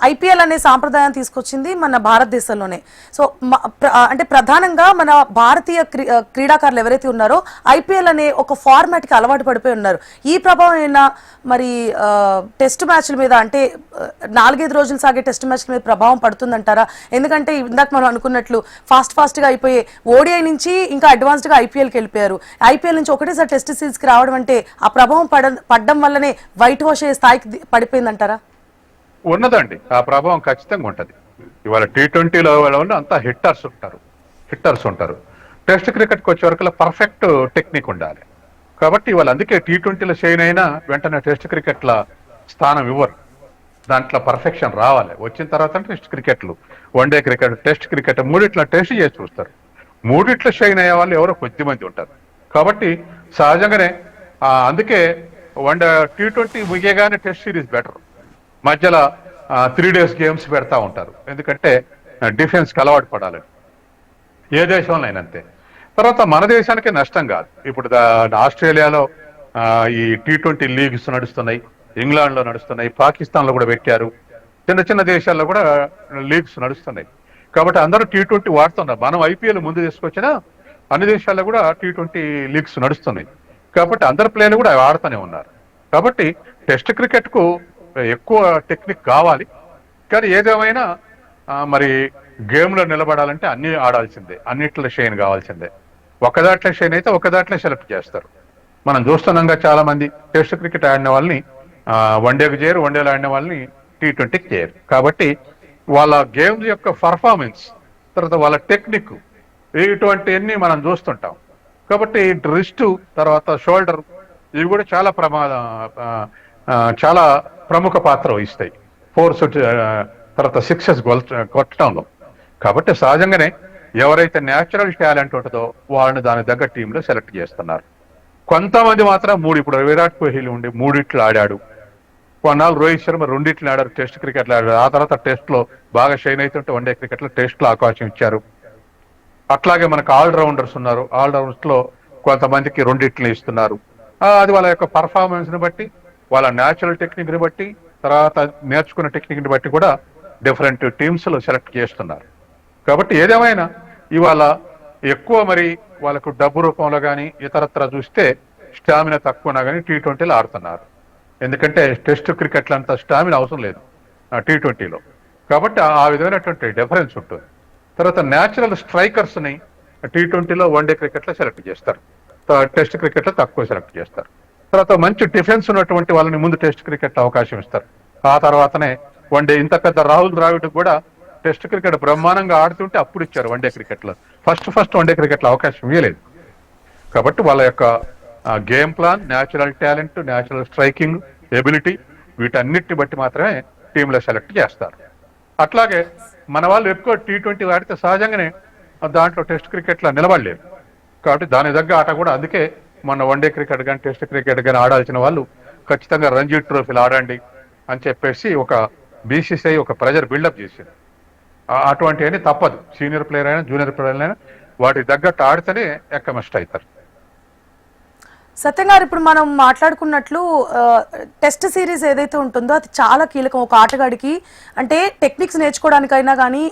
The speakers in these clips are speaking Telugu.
ఐపీఎల్ అనే సాంప్రదాయం తీసుకొచ్చింది మన భారతదేశంలోనే. సో అంటే ప్రధానంగా మన భారతీయ క్రీడాకారులు ఎవరైతే ఉన్నారో ఐపీఎల్ అనే ఒక ఫార్మాట్కి అలవాటు పడిపోయి ఉన్నారు. ఈ ప్రభావం అయినా మరి టెస్ట్ మ్యాచ్ల మీద, అంటే 4-5 రోజులు సాగే టెస్ట్ మ్యాచ్ల మీద ప్రభావం పడుతుందంటారా? ఎందుకంటే ఇందాక మనం అనుకున్నట్లు ఫాస్ట్గా అయిపోయే ఓడిఐ నుంచి ఇంకా అడ్వాన్స్డ్గా ఐపీఎల్కి వెళ్ళిపోయారు. ఐపీఎల్ నుంచి ఒకటేసారి టెస్ట్ సిరీస్కి రావడం అంటే ఆ ప్రభావం పడడం వల్లనే వైట్ వాష్ అయ్యే స్థాయికి పడిపోయిందంటారా? ఉన్నదండి, ఆ ప్రభావం ఖచ్చితంగా ఉంటుంది. ఇవాళ T20లో అంతా హిట్టర్స్ ఉంటారు. టెస్ట్ క్రికెట్కి వచ్చే వరకు పర్ఫెక్ట్ టెక్నిక్ ఉండాలి. కాబట్టి ఇవాళ అందుకే T20లో షైన్ అయినా వెంటనే టెస్ట్ క్రికెట్ల స్థానం ఇవ్వరు. దాంట్లో పర్ఫెక్షన్ రావాలి. వచ్చిన తర్వాత టెస్ట్ క్రికెట్లు, వన్డే క్రికెట్, టెస్ట్ క్రికెట్ మూడిట్లో టెస్ట్ చేసి చూస్తారు. మూడిట్లో షైన్ అయ్యే వాళ్ళు ఎవరో కొద్ది మంది ఉంటారు. కాబట్టి సహజంగానే అందుకే T20 ముగియగానే టెస్ట్ సిరీస్ బెటర్. మధ్యలో 3 days గేమ్స్ పెడతా ఉంటారు. ఎందుకంటే డిఫెన్స్కి అలవాటు పడాలని. ఏ దేశంలో అయినంతే. తర్వాత మన దేశానికి నష్టం కాదు. ఇప్పుడు ఆస్ట్రేలియాలో ఈ T20 లీగ్స్ నడుస్తున్నాయి, ఇంగ్లాండ్లో నడుస్తున్నాయి, పాకిస్తాన్లో కూడా పెట్టారు. చిన్న దేశాల్లో కూడా లీగ్స్ నడుస్తున్నాయి. కాబట్టి అందరూ T20 వాడుతున్నారు. మనం ఐపీఎల్ ముందు తీసుకొచ్చినా అన్ని దేశాల్లో కూడా T20 లీగ్స్ నడుస్తున్నాయి. కాబట్టి అందరు ప్లేయర్లు కూడా ఆడుతూనే ఉన్నారు. కాబట్టి టెస్ట్ క్రికెట్కు ఎక్కువ టెక్నిక్ కావాలి. కానీ ఏదేమైనా మరి గేమ్లో నిలబడాలంటే అన్ని ఆడాల్సిందే, అన్నిట్లో షైన్ కావాల్సిందే. ఒకదాంట్లో షైన్ అయితే ఒకదాంట్లో సెలెక్ట్ చేస్తారు. మనం చూస్తున్నాంగా చాలా మంది టెస్ట్ క్రికెట్ ఆడిన వాళ్ళని వన్డేకి చేయరు, వన్డేలో ఆడిన వాళ్ళని T20కి చేయరు. కాబట్టి వాళ్ళ గేమ్స్ యొక్క పర్ఫార్మెన్స్, తర్వాత వాళ్ళ టెక్నిక్, ఇటువంటివన్నీ మనం చూస్తుంటాం. కాబట్టి రిస్ట్, తర్వాత షోల్డర్, ఇవి కూడా చాలా ప్రముఖ పాత్ర వహిస్తాయి ఫోర్స్, తర్వాత సిక్సెస్ కొట్టడంలో. కాబట్టి సహజంగానే ఎవరైతే న్యాచురల్ టాలెంట్ ఉంటుందో వాళ్ళని దాని దగ్గర టీంలో సెలెక్ట్ చేస్తున్నారు. కొంతమంది మాత్రం ఇప్పుడు విరాట్ కోహ్లీ ఉండి 3 ఆడాడు, కొన్నాళ్ళు రోహిత్ శర్మ 2 ఆడారు, టెస్ట్ క్రికెట్లో ఆడారు. ఆ తర్వాత టెస్ట్లో బాగా షైన్ అవుతుంటే వన్డే క్రికెట్లో టెస్ట్లో అవకాశం ఇచ్చారు. అట్లాగే మనకు ఆల్రౌండర్స్ ఉన్నారు. ఆల్రౌండర్స్లో కొంతమందికి 2 ఇస్తున్నారు. అది వాళ్ళ యొక్క పర్ఫార్మెన్స్ని బట్టి, వాళ్ళ న్యాచురల్ టెక్నిక్ని బట్టి, తర్వాత నేర్చుకున్న టెక్నిక్ని బట్టి కూడా డిఫరెంట్ టీమ్స్లో సెలెక్ట్ చేస్తున్నారు. కాబట్టి ఏదేమైనా ఇవాళ ఎక్కువ మరి వాళ్ళకు డబ్బు రూపంలో కానీ ఇతరత్ర చూస్తే స్టామినా తక్కువనా కానీ T20లో ఆడుతున్నారు. ఎందుకంటే టెస్ట్ క్రికెట్లో అంత స్టామినా అవసరం లేదు T20లో. కాబట్టి ఆ విధమైనటువంటి డిఫరెన్స్ ఉంటుంది. తర్వాత న్యాచురల్ స్ట్రైకర్స్ని T20లో వన్డే క్రికెట్లో సెలెక్ట్ చేస్తారు, టెస్ట్ క్రికెట్లో తక్కువ సెలెక్ట్ చేస్తారు. తర్వాత మంచి డిఫెన్స్ ఉన్నటువంటి వాళ్ళని ముందు టెస్ట్ క్రికెట్లో అవకాశం ఇస్తారు. ఆ తర్వాతనే వన్డే. ఇంత పెద్ద రాహుల్ ద్రావిడ్ కూడా టెస్ట్ క్రికెట్ బ్రహ్మాండంగా ఆడుతుంటే అప్పుడు ఇచ్చారు వన్డే క్రికెట్లో. ఫస్ట్ వన్డే క్రికెట్లో అవకాశం ఇవ్వలేదు. కాబట్టి వాళ్ళ యొక్క game plan, natural talent, natural striking ability, వీటన్నిటిని బట్టి మాత్రమే టీంలో సెలెక్ట్ చేస్తారు. అట్లాగే మన వాళ్ళు ఎక్కువ T20 ఆడితే సహజంగానే దాంట్లో టెస్ట్ క్రికెట్లో నిలబడలేరు. కాబట్టి దాని తగ్గ ఆట కూడా. అందుకే మన వన్డే క్రికెట్ కానీ టెస్ట్ క్రికెట్ కానీ ఆడాల్సిన వాళ్ళు ఖచ్చితంగా రంజీ ట్రోఫీలు ఆడండి అని చెప్పేసి ఒక BCCI ఒక ప్రెజర్ బిల్డప్ చేసింది. అటువంటివన్నీ తప్పదు. సీనియర్ ప్లేయర్ అయినా జూనియర్ ప్లేయర్ అయినా వాటికి తగ్గట్టు ఆడితేనే ఎక్కమస్ట్ అవుతారు. సత్యం గారు, ఇప్పుడు మనం మాట్లాడుకున్నట్లు టెస్ట్ సిరీస్ ఏదైతే ఉంటుందో అది చాలా కీలకం ఒక ఆటగాడికి. అంటే టెక్నిక్స్ నేర్చుకోవడానికైనా కానీ,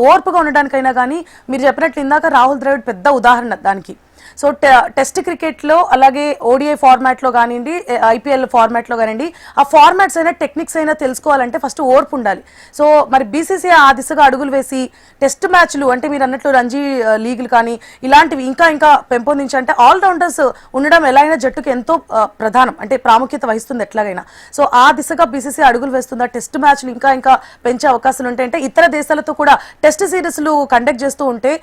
ఓర్పుగా ఉండడానికైనా కానీ, మీరు చెప్పినట్లు ఇందాక రాహుల్ ద్రవిడ్ పెద్ద ఉదాహరణ దానికి. సో టెస్ట్ క్రికెట్లో అలాగే ఓడిఐ ఫార్మాట్లో కానివ్వండి, ఐపీఎల్ ఫార్మాట్లో కానివ్వండి, ఆ ఫార్మాట్స్ అయినా టెక్నిక్స్ అయినా తెలుసుకోవాలంటే ఫస్ట్ ఓర్పు ఉండాలి. సో మరి BCCI ఆ దిశగా అడుగులు వేసి టెస్ట్ మ్యాచ్లు, అంటే మీరు అన్నట్లు రంజీ లీగులు కానీ ఇలాంటివి ఇంకా పెంపొందించంటే ఆల్రౌండర్స్ ఉండడం ఎలా అయినా జట్టుకు ఎంతో ప్రధానం, అంటే ప్రాముఖ్యత వహిస్తుంది ఎట్లాగైనా. సో ఆ దిశగా BCCI అడుగులు వేస్తుందా? టెస్ట్ మ్యాచ్లు ఇంకా పెంచే అవకాశాలు ఉంటాయి. అంటే ఇతర దేశాలతో కూడా టెస్ట్ సిరీస్లు కండక్ట్ చేస్తూ ఉంటే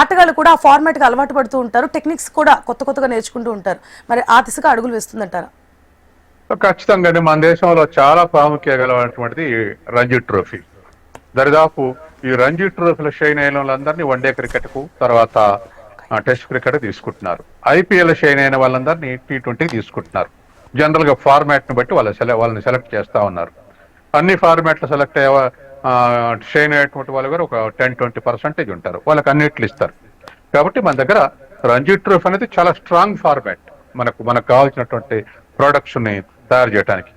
ఆటగాళ్ళు కూడా ఆ ఫార్మాట్కి అలవాటు పడుతూ ఉంటారు, టెక్నిక్స్ కూడా కొత్తగా నేర్చుకుంటూ ఉంటారు. మరి ఆ దిశగా అడుగులు వేస్తుందంటారా? ఖచ్చితంగానే మన దేశంలో చాలా ప్రాముఖ్యత గలటువంటిది రంజీ ట్రోఫీ. దరిదాపు ఈ రంజీ ట్రోఫీలో షైన్ అయిన వాళ్ళందరినీ వన్డే క్రికెట్కు, తర్వాత టెస్ట్ క్రికెట్ తీసుకుంటున్నారు. ఐపీఎల్ షైన్ అయిన వాళ్ళందరినీ T20 తీసుకుంటున్నారు. జనరల్ గా ఫార్మాట్ ని బట్టి వాళ్ళని సెలెక్ట్ చేస్తా ఉన్నారు. అన్ని ఫార్మాట్లు సెలెక్ట్ షైన్ అయ్యేటువంటి వాళ్ళు కూడా ఒక 10-20% ఉంటారు. వాళ్ళకి అన్నిట్లు ఇస్తారు. కాబట్టి మన దగ్గర రంజీ ట్రోఫీ అనేది చాలా స్ట్రాంగ్ ఫార్మాట్ మనకు కావాల్సినటువంటి ప్రొడక్ట్స్ ని తయారు చేయడానికి.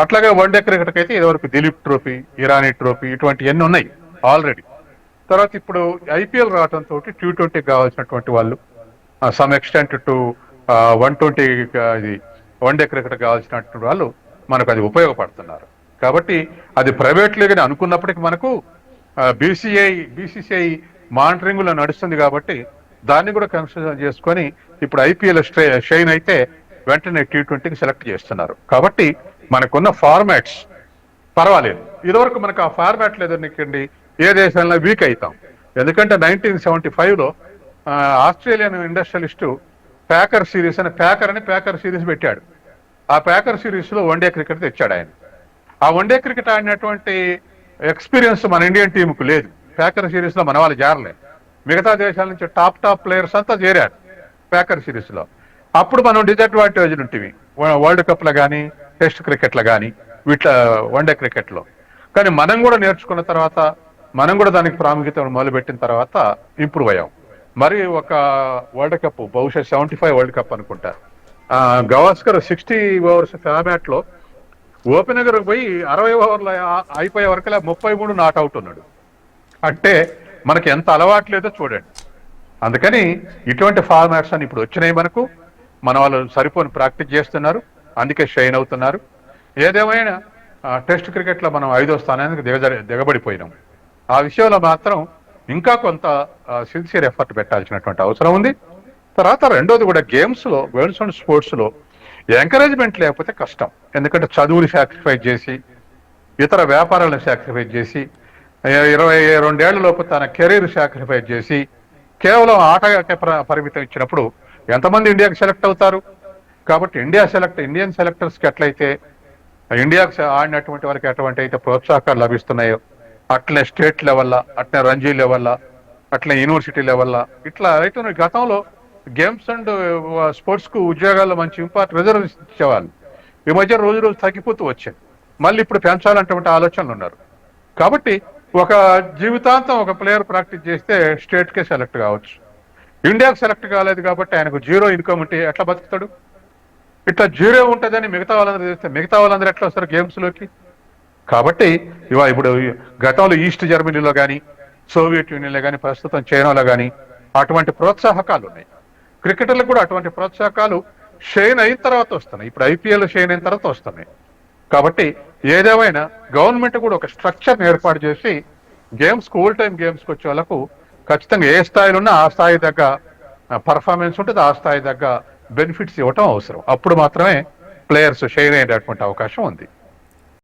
అట్లాగే వన్డే క్రికెట్ అయితే ఇదివరకు దిలీప్ ట్రోఫీ, ఇరానీ ట్రోఫీ ఇటువంటివన్నీ ఉన్నాయి ఆల్రెడీ. తర్వాత ఇప్పుడు ఐపీఎల్ రావడంతో T20 కావాల్సినటువంటి వాళ్ళు సమ్ ఎక్స్టెంట్ టు 120 ఇది వన్డే క్రికెట్ కావాల్సినటువంటి వాళ్ళు మనకు అది ఉపయోగపడుతున్నారు. కాబట్టి అది ప్రైవేట్ లీగ్ అని అనుకున్నప్పటికీ మనకు బీసీసీఐ మానిటరింగ్ లో నడుస్తుంది కాబట్టి దాన్ని కూడా కన్సిడర్ చేసుకొని ఇప్పుడు ఐపీఎల్ షైన్ అయితే వెంటనే T20కి సెలెక్ట్ చేస్తున్నారు. కాబట్టి మనకున్న ఫార్మాట్స్ పర్వాలేదు. ఇదివరకు మనకు ఆ ఫార్మాట్ లేదనికండి ఏ దేశంలో వీక్ అవుతాం. ఎందుకంటే 1975లో ఆస్ట్రేలియన్ ఇండస్ట్రియలిస్టు ప్యాకర్ సిరీస్ పెట్టాడు. ఆ ప్యాకర్ సిరీస్ లో వన్డే క్రికెట్ తెచ్చాడు ఆయన. ఆ వన్డే క్రికెట్ ఆడినటువంటి ఎక్స్పీరియన్స్ మన ఇండియన్ టీంకు లేదు. ప్యాకర్ సిరీస్ లో మన వాళ్ళు చేరలేదు. మిగతా దేశాల నుంచి టాప్ ప్లేయర్స్ అంతా చేరారు ప్యాకర్ సిరీస్ లో. అప్పుడు మనం డిసడ్వాంటేజ్ ఉంటుంది వరల్డ్ కప్ లో కానీ టెస్ట్ క్రికెట్ లో కానీ వీటిలో వన్డే క్రికెట్ లో. కానీ మనం కూడా నేర్చుకున్న తర్వాత మనం కూడా దానికి ప్రాముఖ్యత మొదలుపెట్టిన తర్వాత ఇంప్రూవ్ అయ్యాం. మరి ఒక వరల్డ్ కప్ బహుశా 75 వరల్డ్ కప్ అనుకుంటా గవాస్కర్ 60 ఓవర్స్ ఫార్మాట్ లో ఓపెనర్ పోయి 60 ఓవర్లు అయిపోయే వరకులా 33 నాట్అవుట్ ఉన్నాడు. అంటే మనకి ఎంత అలవాటు లేదో చూడండి. అందుకని ఇటువంటి ఫార్మాట్స్ అని ఇప్పుడు వచ్చినాయి మనకు. మన వాళ్ళు సరిపోని ప్రాక్టీస్ చేస్తున్నారు, అందుకే షైన్ అవుతున్నారు. ఏదేమైనా టెస్ట్ క్రికెట్ లో మనం 5వ స్థానానికి దిగబడిపోయినాం. ఆ విషయంలో మాత్రం ఇంకా కొంత సిన్సియర్ ఎఫర్ట్ పెట్టాల్సినటువంటి అవసరం ఉంది. తర్వాత రెండోది కూడా గేమ్స్ లో గర్ల్స్ అండ్ స్పోర్ట్స్ లో ఎంకరేజ్మెంట్ లేకపోతే కష్టం. ఎందుకంటే చదువులు సాక్రిఫైస్ చేసి ఇతర వ్యాపారాలను సాక్రిఫైస్ చేసి 22 ఏళ్ల లోపు తన కెరీర్ సాక్రిఫైస్ చేసి కేవలం ఆటకే పరిమితం ఇచ్చినప్పుడు ఎంతమంది ఇండియాకి సెలెక్ట్ అవుతారు? కాబట్టి ఇండియన్ సెలెక్టర్స్కి ఎట్లయితే ఇండియాకి ఆడినటువంటి వారికి ఎటువంటి అయితే ప్రోత్సాహకాలు లభిస్తున్నాయో అట్లే స్టేట్ లెవెల్లా, అట్లే రంజీ లెవెల్లా, అట్లే యూనివర్సిటీ లెవెల్లా ఇట్లా అయితే గతంలో గేమ్స్ అండ్ స్పోర్ట్స్ కు ఉద్యోగాల్లో మంచి రిజర్వేషన్ ఇచ్చేవాళ్ళు. ఈ మధ్య రోజు తగ్గిపోతూ వచ్చింది. మళ్ళీ ఇప్పుడు పెంచాలంటే ఆలోచనలు ఉన్నారు. కాబట్టి ఒక జీవితాంతం ఒక ప్లేయర్ ప్రాక్టీస్ చేస్తే స్టేట్కే సెలెక్ట్ కావచ్చు. ఇండియాకు సెలెక్ట్ కాలేదు కాబట్టి ఆయనకు 0 ఇన్కమ్ ఉంటే ఎట్లా బతుకుతాడు? ఇట్లా 0 ఉంటుందని మిగతా వాళ్ళందరూ చేస్తే మిగతా వాళ్ళందరూ ఎట్లా వస్తారు గేమ్స్ లోకి? కాబట్టి ఇప్పుడు గతంలో ఈస్ట్ జర్మనీలో కానీ సోవియట్ యూనియన్లో కానీ ప్రస్తుతం చైనాలో కానీ అటువంటి ప్రోత్సాహకాలు ఉన్నాయి. క్రికెటర్లకు కూడా అటువంటి ప్రోత్సాహకాలు షైన్ అయిన తర్వాత వస్తున్నాయి. ఇప్పుడు ఐపీఎల్ షైన్ అయిన తర్వాత వస్తున్నాయి. కాబట్టి ఏదేమైనా గవర్నమెంట్ కూడా ఒక స్ట్రక్చర్ ఏర్పాటు చేసి గేమ్స్ ఓల్డ్ టైం గేమ్స్కి వచ్చే వాళ్ళకు ఖచ్చితంగా ఏ స్థాయిలో ఉన్నా ఆ స్థాయి దగ్గర పర్ఫార్మెన్స్ ఉంటుంది, ఆ స్థాయి దగ్గర బెనిఫిట్స్ ఇవ్వటం అవసరం. అప్పుడు మాత్రమే ప్లేయర్స్ షైన్ అయ్యేటటువంటి అవకాశం ఉంది.